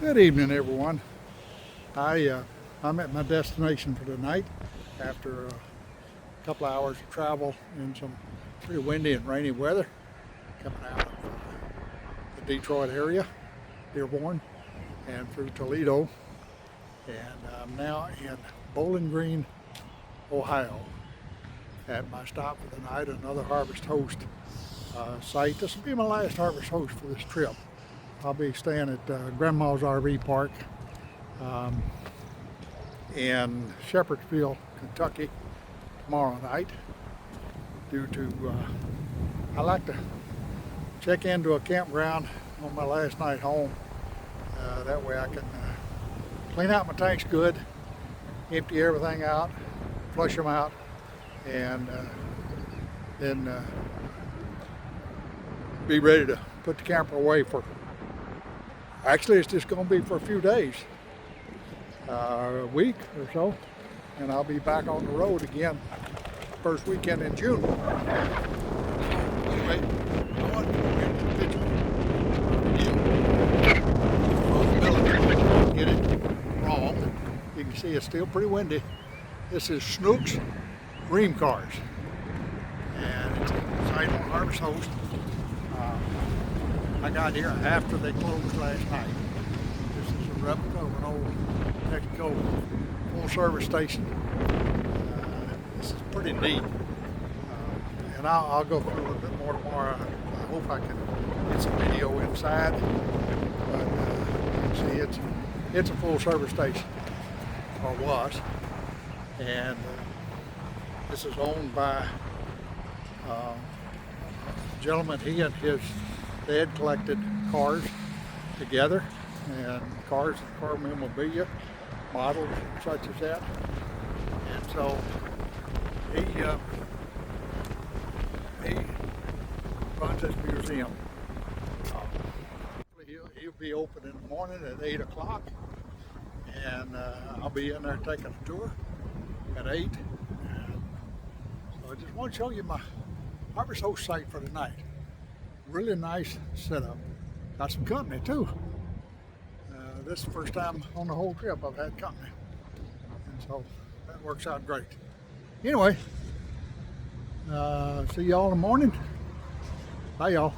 Good evening, everyone. I'm at my destination for the night after a couple of hours of travel in some pretty windy and rainy weather coming out of the Detroit area, Dearborn, and through Toledo. And I'm now in Bowling Green, Ohio at my stop for the night, another Harvest Host site. This will be my last Harvest Host for this trip. I'll be staying at Grandma's RV Park in Shepherdsville, Kentucky tomorrow night due to I like to check into a campground on my last night home. That way I can clean out my tanks good, empty everything out, flush them out, and then be ready to put the camper away for, actually it's just going to be for a few days, a week or so, and I'll be back on the road again first weekend in June. Anyway, I want to get the picture. Get it wrong. You can see it's still pretty windy. This is Snooks Dream Cars, and it's a site on Harvest Host. I got here after they closed last night. This is a replica of an old Texaco full service station. This is pretty neat. And I'll go through a little bit more tomorrow. I hope I can get some video inside. But you can see it's a full service station, or was. And this is owned by a gentleman. He and his dad collected cars together, and cars and car memorabilia, models such as that. And so he runs this museum. He'll be open in the morning at 8 o'clock, and I'll be in there taking a tour at 8. And so I just want to show you my Harvest Host site for the night. Really nice setup. Got some company too. This is the first time on the whole trip I've had company, and so that works out great. Anyway, see y'all in the morning. Bye, y'all.